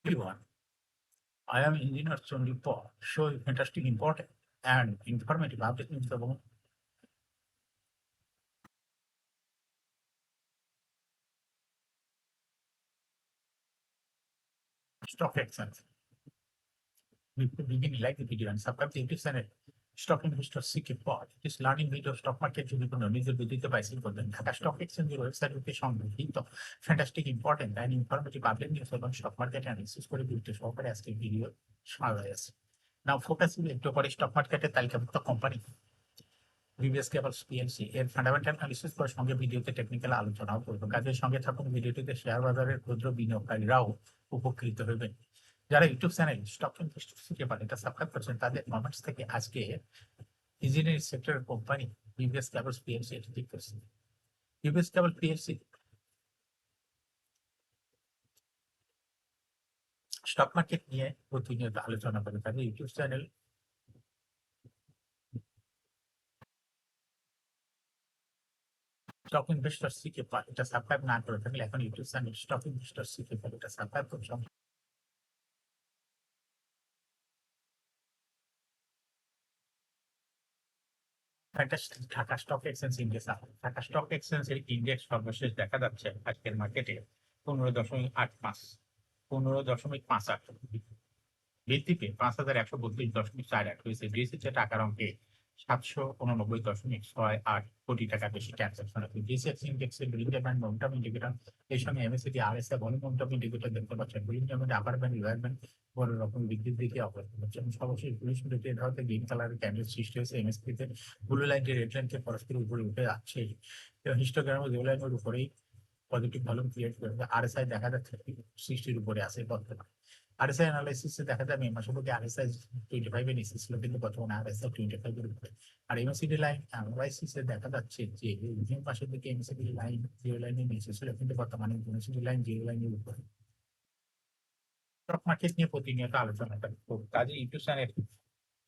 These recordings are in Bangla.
Everyone, I am Engineer Chundi Paul, showing fantastic, important, and informative update news about stock exchange. We begin like the video and subscribe to YouTube channel. Stock Investor Secret Pod. This learning video stock market যদি কোনো নিজের বুদ্ধিতে বাইসিং করবেন ঢাকা স্টক এক্সচেঞ্জের ওয়েবসাইটে সংগঠিত fantastic important and informative update news এবং স্টক মার্কেট অ্যানালিসিস করে গুরুত্ব সহকারে আজকের ভিডিও শোনা হয়েছে। নাও ফোকাস একটু করে স্টক মার্কেটের তালিকাভুক্ত কোম্পানি VBS Cables PLC এর ফান্ডামেন্টাল অ্যানালিসিস করার সঙ্গে ভিডিওতে টেকনিক্যাল আলোচনাও করব। কাজের সঙ্গে থাকুন, ভিডিওটিতে শেয়ার বাজারের ক্ষুদ্র বিনিয়োগকারীরাও উপকৃত হবেন। যারা ইউটিউব চ্যানেল স্টক ইনভেস্টর শিখে পারে এটা সাবস্ক্রাইব করছেন তাদের কমেন্টস থেকে আজকে ইঞ্জিনিয়ারিং সেক্টরের কোম্পানি VBS Cables PLC এটি ঠিক করছেন। VBS Cable PLC stock market নিয়ে প্রতিনিয়ত আলোচনা করে তাদের ইউটিউব চ্যানেল স্টক ইনভেস্টর শিখে পারে এটা সাবস্ক্রাইব না করে থাকলে এখন ইউটিউব চ্যানেল স্টক ইনভেস্টর শিখে পারে এটা সাবস্ক্রাইব করছেন। Fantastic Dhaka stock exchange index Dhaka stock এক্সচেঞ্জের ইন্ডেক্স সর্বশেষ দেখা যাচ্ছে আজকের মার্কেটে 15.85 15.58 বৃদ্ধিতে 5,132.48 হয়েছে। ডিএসসি টাকার অঙ্কে 789.68 কোটি টাকা বেশি ট্রানজাকশন আছে। ডিএসসি ইন্ডেক্সের ব্রিলিয়ান ব্যান্ড মোমেন্টাম ইন্ডিকেটর এই সঙ্গে MACD RSI volume momentum indicator দেখতে পাচ্ছেন। ব্রিলিয়ান band upper band lower band বড় রকম বৃদ্ধির দিকে অগ্রসর হচ্ছে এবং সর্বশেষ 20 মিনিটে এ ধরনের গ্রিন কালারের ক্যান্ডেল সৃষ্টি হয়েছে। এমএসপিতে ব্লু লাইনটি রেড লাইনকে পরস্পরের উপরে উঠে যাচ্ছে এবং হিস্টোগ্রামে ব্লু লাইনের উপরেই পজিটিভ ভলিউম ক্রিয়েট করে আরএসআই দেখা যাচ্ছে 60-র উপরে আছে বর্তমানে। আরএসআই অ্যানালাইসিসে দেখা যায় মে মাসের মধ্যে আরএসআই 25 এর নিচে ছিল, কিন্তু বর্তমানে আরএসআই 25 এর উপরে। আর এমএসিডি লাইন অ্যানালাইসিসে দেখা যাচ্ছে যে জুন মাসের দিকে এমএসিডি লাইন জিরো লাইনের নিচে ছিল, কিন্তু বর্তমানে এমএসিডি লাইন জিরো লাইনের উপরে। স্টক মার্কেট নিয়ে প্রতিনিয়ত আলোচনা করি, তো কাজে ইউটিউব চ্যানেল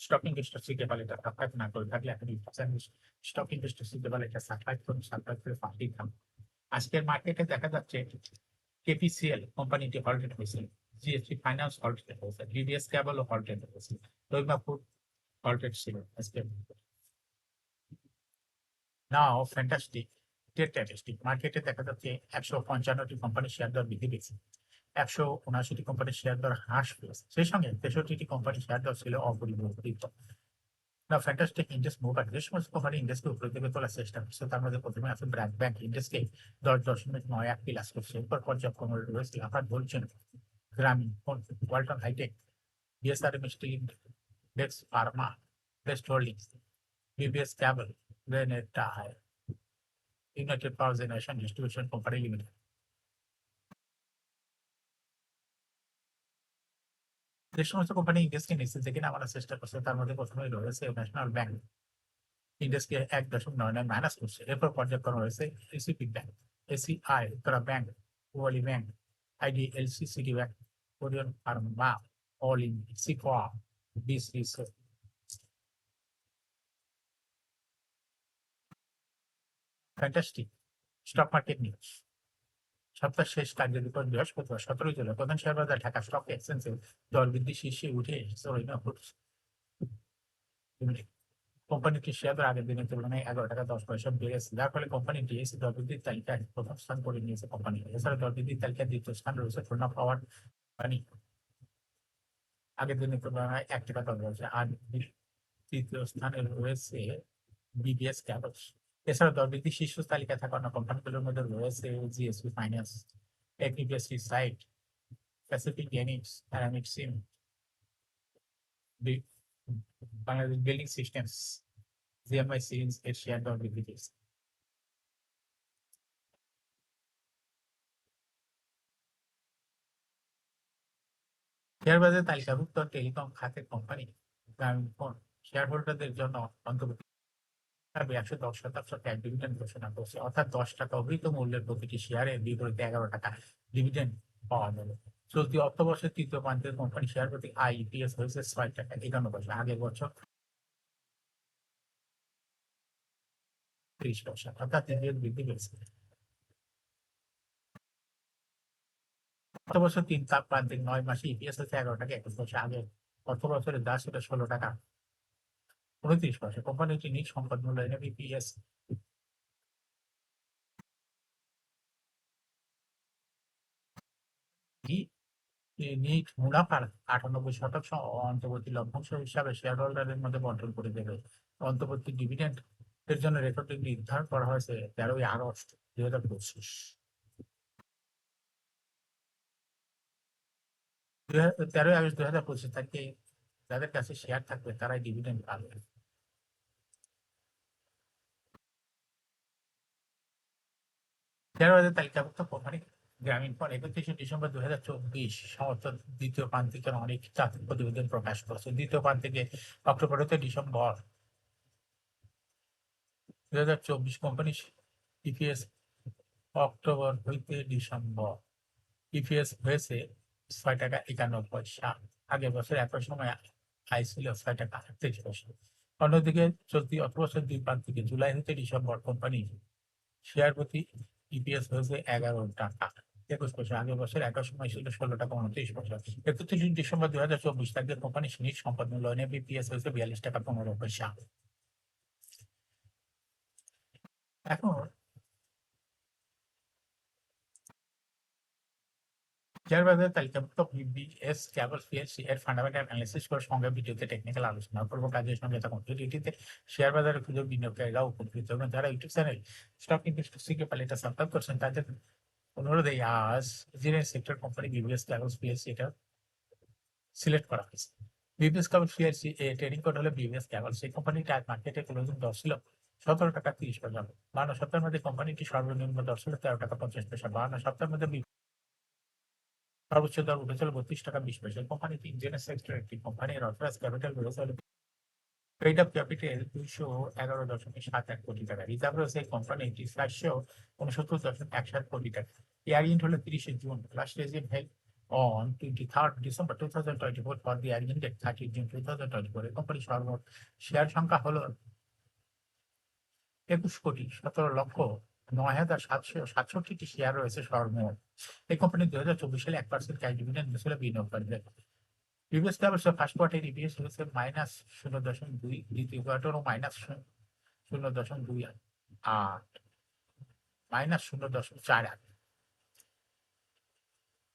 স্টক ইনভেস্টর শিখে পারে এটা সাবস্ক্রাইব না করে থাকলে এখন ইউটিউব চ্যানেল স্টক ইনভেস্টর শিখে পারে এটা সাবস্ক্রাইব করুন, সাবস্ক্রাইব করে পাশেই থাকুন। আজকের মার্কেটে দেখা যাচ্ছে কেপিসিএল কোম্পানিটি হল্টেড হয়েছে, জিএসটি ফাইন্যান্স হল্টেড হয়েছে, ডিবিএস কেবলও হল্টেড হয়েছে, দৈমাপুর হল্টেড ছিল আজকে। নাও ফ্যান্টাস্টিক স্ট্যাটিস্টিক মার্কেটে দেখা যাচ্ছে 155টি কোম্পানির শেয়ার দর বৃদ্ধি পেয়েছে, 159টি কোম্পানির শেয়ার দর হ্রাস পেয়েছে, সেই সঙ্গে 63টি কোম্পানির শেয়ার দর ছিল অপরিবর্তিত। না ফ্যান্টাস্টিক ইন্ডেক্স মুভমেন্ট যে সমস্ত কোম্পানি ইন্ডেক্সকে উপরের দিকে তোলার চেষ্টা করছে তার মধ্যে প্রথমে আছে ব্র্যাক ব্যাংক ইন্ডেক্সকে 10.91 প্লাস করছে। এরপর পর্যায়ক্রমে রয়েছে আপার বলছেন Grameen Walton hi-tech, BSRM steel index, pharma, best holdings, BBS cable, Renata, united power generation distribution company limited. যে সমস্ত কোম্পানি ইন্ডেক্সকে নিচে থেকে নামানোর চেষ্টা করছে তার মধ্যে প্রথমে রয়েছে ন্যাশনাল ব্যাংক, ইন্ডেক্সকে 1.99 মাইনাস করছে। এরপর পর্যায়ক্রমে রয়েছে ACP bank, ACI, Uttara bank, ওয়ালি bank, IDLC, city bank, Korean pharma, অল ইন, সিফা, বিসিস। ফ্যান্টাস্টিক স্টক মার্কেট নিউজ সপ্তাহ শেষ কার্যদিবস বৃহস্পতিবার 17 জুলাই প্রধান শেয়ার বাজার ঢাকা স্টক এক্সচেঞ্জে দর বৃদ্ধি শীর্ষে উঠে এসেছে কোম্পানিটির শেয়ার দর আগের দিনের তুলনায় 11 টাকা 10 পয়সা বেড়েছে, যার ফলে কোম্পানি ডিএসসি দর বৃদ্ধির তালিকায় প্রথম স্থান করে নিয়েছে কোম্পানি। এছাড়া দর বৃদ্ধির তালিকায় দ্বিতীয় স্থান রয়েছে খুলনা পাওয়ার কোম্পানি, আগের দিনের তুলনায় 1 টাকা 10 পয়সা, আর তৃতীয় স্থানে রয়েছে বিবিএস ক্যাবলস। এছাড়া দর বৃদ্ধির শীর্ষ তালিকায় থাকা অন্য কোম্পানিগুলোর মধ্যে রয়েছে জিএসপি ফাইন্যান্স, এগ্রিবেস সাইট, প্যাসিফিক গেনিক্স, অ্যারামিক সিম, বাংলাদেশ বিল্ডিং সিস্টেমস, জিএমআই সিরিজ এর শেয়ার দর বৃদ্ধি পেয়েছে। শেয়ার বাজারে তালিকাভুক্ত টেলিকম খাতের কোম্পানি গ্রামীণফোন শেয়ার হোল্ডারদের জন্য অন্তর্ভুক্ত 110% ট্যাক্স ডিভিডেন্ড ঘোষণা করছে, অর্থাৎ 10 টাকা অভিহিত মূল্যের প্রতিটি শেয়ারের বিপরীতে 11 টাকা ডিভিডেন্ড পাওয়া যাবে। চলতি অর্থবর্ষের তৃতীয় প্রান্তের কোম্পানি শেয়ার প্রতি আইপিএস হয়েছে 6 টাকা 51 পয়সা, আগের বছর 30 পয়সা, অর্থাৎ বৃদ্ধি পেয়েছে। গত বছর ৩ তাপ প্রান্তিক ৯ মাসে ইপিএস হচ্ছে ১১ টাকা ২১ পয়সা। আগে গত বছরের যা ছিল ১৬ টাকা ২৯ পয়সা। কোম্পানিটি নিজ সম্পদ মূল্য এনএবিপিএস নিট মুনাফার ৯৮% অন্তর্বর্তী লভ্যাংশ হিসাবে শেয়ার হোল্ডারদের মধ্যে বন্টন করে দেবে। অন্তর্বর্তী ডিভিডেন্ড এর জন্য রেকর্ড ডেট নির্ধারণ করা হয়েছে ১৩ই আগস্ট ২০২৫। ১৩ই আগস্ট ২০২৫ তারিখে যাদের কাছে শেয়ার থাকবে তারাই ডিভিডেন্ড পাবে। শেয়ার বাজার তালিকাভুক্ত কোম্পানি গ্রামীণফোন ৩১শে ডিসেম্বর ২০২৪ সমর্থন দ্বিতীয় প্রান্তিকের অনেক চাকরি প্রতিবেদন প্রকাশ করেছে। দ্বিতীয় প্রান্তিকে অক্টোবর হতে ডিসেম্বর ২০২৪ কোম্পানি ইপিএস অক্টোবর হইতে ডিসেম্বর ইপিএস হয়েছে ৬ টাকা ৫১ পয়সা। আগের বছর একই সময় আয় ছিল ৬ টাকা ৩৮ পয়সা। অন্যদিকে চলতি অর্থবছর দুই প্রান্তিকে জুলাই হতে ডিসেম্বর কোম্পানি শেয়ার প্রতি ইপিএস হয়েছে ১১ টাকা ২১ পয়সা। আগের বছর একই সময় ছিল ১৬ টাকা ২৯ পয়সা। ৩১ ডিসেম্বর ২০২৪ তারিখে কোম্পানি নিজ সম্পদ মূল্য এনএবিপিএস হয়েছে ৪২ টাকা ১৫ পয়সা। এখন শেয়ার বাজার তালিকাভুক্ত বিবিএস কেবল পিএলসি এর ফান্ডামেন্টাল অ্যানালিসিস করে সঙ্গে ভিডিওতে টেকনিক্যাল আলোচনা করব। কাজের সঙ্গে তখন ভিডিওটিতে শেয়ার বাজারে খুঁজে বিনিয়োগকারীরা উপকৃত এবং যারা YouTube channel stock investor CK পালিটা সাবস্ক্রাইব করছেন তাদের অনুরোধে আজ engineering sector company BBS cable PLC এটা সিলেক্ট করা হয়েছে। বিবিএস কেবল পিএলসি এ ট্রেডিং কোড হলো বিবিএস কেবল। সেই কোম্পানিটা আজ মার্কেটে ক্লোজিং দর ছিল ১৭ টাকা ৩০ পয়সা। ৫২ সপ্তাহের মধ্যে কোম্পানিটি সর্বনিম্ন দর ছিল ১৩ টাকা ৫০ পয়সা। ৫২ সপ্তাহের মধ্যে সর্বোচ্চ দর উঠেছিল ৩২ টাকা ২০ পয়সা। কোম্পানিটি ইঞ্জিনিয়ারিং সেক্টর একটি কোম্পানি। এর অথরাইজড ক্যাপিটাল রয়েছে পেইড আপ ক্যাপিটাল ২১১.৭১ কোটি টাকা। রিজার্ভ রয়েছে কোম্পানিটি ৪৬৯.১৭ কোটি টাকা। এয়ারইন্ট হলো ৩০শে জুন। Last AGM held on 23rd December 2024 for the year end date 30 June 2024। এই কোম্পানির সর্বমোট শেয়ার সংখ্যা হলো ২১,১৭,৯,৭৬৭টি শেয়ার রয়েছে সর্বমোট। এই কোম্পানি ২০২৪ সালে ১% ক্যাশ ডিভিডেন্ড দিয়েছিল বিনিয়োগকারীদের। প্রিভিয়াস অবশ্য ফার্স্ট কোয়ার্টার ইপিএস হয়েছে -0.২, দ্বিতীয় কোয়ার্টারও -0.28, -0.48।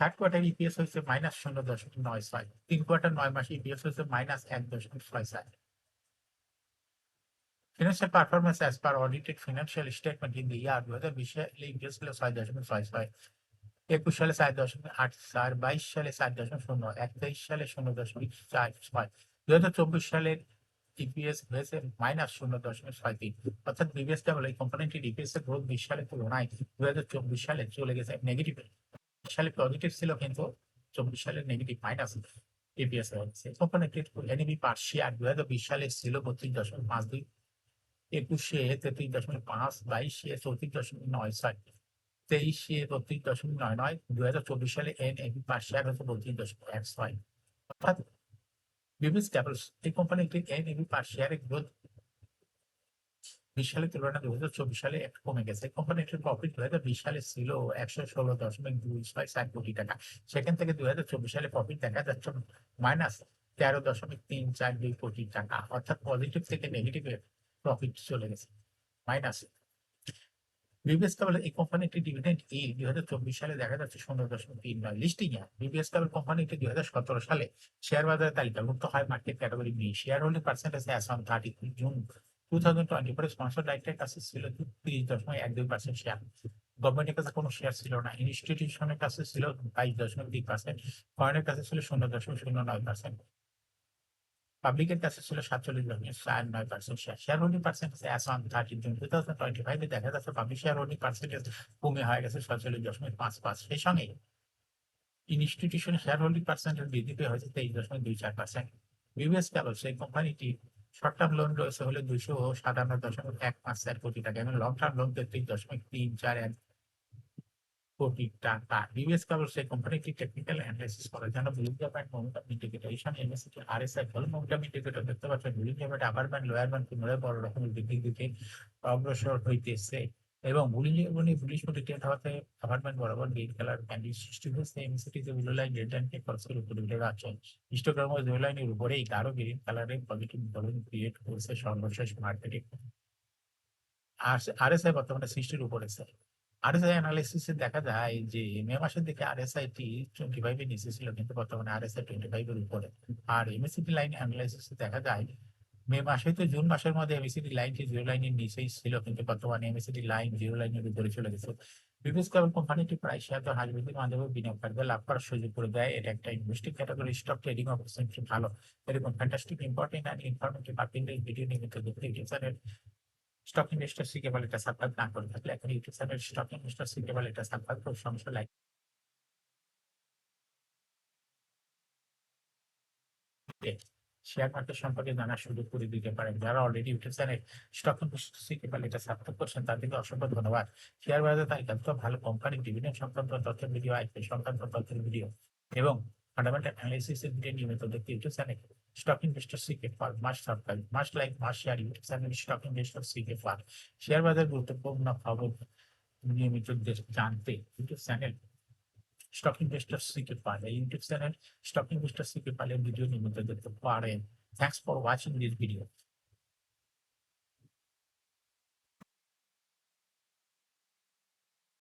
থার্ড কোয়ার্টার ইপিএস হয়েছে -0.৯৬। ৩ কোয়ার্টার ৯ মাসে ইপিএস হয়েছে -১.৬৪। Financial performance as per audited financial statement in the year ২০২০ সালে ইপিএস ছিল ৬.৬৬, ২১ সালে ৪.৮৪, ২২ সালে ৪.০১, ২৩ সালে ০.৪৬। ২০২৪ সালের ইপিএস হয়েছে -0.63। অর্থাৎ প্রিভিয়াস কেবল এই কোম্পানিটির ইপিএস এর গ্রোথ ২০ সালের তুলনায় ২০২৪ সালে চলে গেছে নেগেটিভ। সালে পজিটিভ ছিল কিন্তু ২৪ সালে নেগেটিভ মাইনাস ইপিএস হয়েছে। কোম্পানিটির এনএবি পার শেয়ার ২০২০ সালে ছিল ৩২.৫২, ২১-এ ৩৩.৫, ২২-এ ৩৪.৯৬, ২৩-এ ৩৪.৯৯, ২০২৪ সালে এনএবি পার শেয়ার হচ্ছে ৩২.১৬। অর্থাৎ বিবিএস কেবলস এই কোম্পানিটির এনএবি পার শেয়ারের গ্রোথ ২০ সালের তুলনায় ২০২৪ সালে একটু কমে গেছে। কোম্পানিটির প্রফিট ২০২০ সালে ছিল ১১৬.২৬ কোটি টাকা। সেখান থেকে ২০২৪ সালে প্রফিট দেখা যাচ্ছে -১৩.৩৪২ কোটি টাকা। অর্থাৎ পজিটিভ থেকে নেগেটিভে প্রফিট চলে গেছে মাইনাসে। বিবিএস কেবল এই কোম্পানিটির ডিভিডেন্ড yield ২০২৪ সালে দেখা যাচ্ছে ০.৩৯। লিস্টিং এ বিবিএস কেবল কোম্পানিটি ২০১৭ সালে শেয়ার বাজারে তালিকাভুক্ত হয় market category B. Share holding percentage as on 30 June 2024 sponsor ডাইরেক্টরের কাছে ছিল ৩০.১২% শেয়ার। গভর্নমেন্টের কাছে কোনো শেয়ার ছিল না। ইনস্টিটিউশনের কাছে ছিল ২২.২%, ফরেনের কাছে ছিল ০.০৯%, পাবলিকের কাছে ছিল ৪৭.৪৯% share. Share holding percentage as on 30 June 2025 এ দেখা যাচ্ছে পাবলিক শেয়ার হোল্ডিং পার্সেন্টেজ কমে হয়ে গেছে ৪৭.৫৫। সেই সঙ্গে ইনস্টিটিউশনের শেয়ার হোল্ডিং পার্সেন্টেজ বৃদ্ধি পেয়ে হয়েছে ২৩.২৪%। বিবিএস কেবল সেই কোম্পানিটি শর্ট টার্ম লোন রয়েছে হলে ২৫৭.১৫ কোটি টাকা এবং লং টার্ম লোন ৩৩.৩৪১ কোটি টাকা। বিবিএস কেবল সেই কোম্পানিটি টেকনিক্যাল অ্যানালাইসিস করে যেন Bollinger gap and momentum indicator. এই সময় এমএসসিটি আরএসআই ফল মোমেন্টাম ইন্ডিকেটর দেখতে পাচ্ছেন। Bollinger gap upper band lower band পুনরায় বড় রকমের বৃদ্ধির দিকে অগ্রসর হইতেছে। এবং পুলিশ মোটিভেটেড হওয়াতে অ্যাপার্টমেন্ট বরাবর গ্রিন কালার ক্যান্ডেল সৃষ্টি হয়েছে। এমসিটিতে ব্লু লাইন রেড লাইনকে পরস্পর উপরে উঠে যাচ্ছে। হিস্টোগ্রাম ও ব্লু লাইনের উপরেই গাঢ় গ্রিন কালারের পজিটিভ বলন ক্রিয়েট করেছে সর্বশেষ মার্কেটিং। আর আরএসআই বর্তমানে 60 এর উপরে স্যার। আরএসআই অ্যানালাইসিস এ দেখা যায় যে মে মাসের দিকে আরএসআই টি 25 এর নিচে ছিল, কিন্তু বর্তমানে আরএসআই 25 এর উপরে। আর এমএসিডি লাইন অ্যানালাইসিস এ দেখা যায় মে মাসে তো জুন মাসের মধ্যে এমএসিডি লাইনটি জিরো লাইনের নিচেই ছিল, কিন্তু বর্তমানে এমএসিডি লাইন জিরো লাইনের উপরে চলে গেছে। বিবেস কেবল কোম্পানিটি প্রায় শেয়ার দর হ্রাস বৃদ্ধির মাধ্যমে বিনিয়োগকারীদের লাভ করার সুযোগ করে দেয়। এটা একটা investing category stock trading opportunity ভালো। এরকম fantastic important and informative update video নিয়মিত দেখতে ইউটিউব চ্যানেল স্টক ইনভেস্টর সিকেবল এটা সাবস্ক্রাইব না করে থাকলে এখন ইউটিউব চ্যানেল স্টক ইনভেস্টর সিকেবল এটা সাবস্ক্রাইব করে সমস্যা লাইক শেয়ার মার্কেট সম্পর্কে জানার সুযোগ করে দিতে পারেন। যারা already YouTube channel stock investor সিকেবল এটা সাবস্ক্রাইব করছেন তাদেরকে অসংখ্য ধন্যবাদ। শেয়ার বাজারে তালিকাভুক্ত ভালো কোম্পানির ডিভিডেন্ড সংক্রান্ত তথ্যের ভিডিও, আইপিও সংক্রান্ত তথ্যের ভিডিও এবং ফান্ডামেন্টাল অ্যানালিসিস এর ভিডিও নিয়মিত দেখতে YouTube channel stock investor CK for must subscribe must like must share YouTube channel stock investor CK for share বাজার গুরুত্বপূর্ণ খবর নিয়মিত জানতে YouTube channel stock investor CK পারে YouTube channel stock investor CK পারে ভিডিও নিয়মিত দেখতে পারেন। Thanks for watching this video.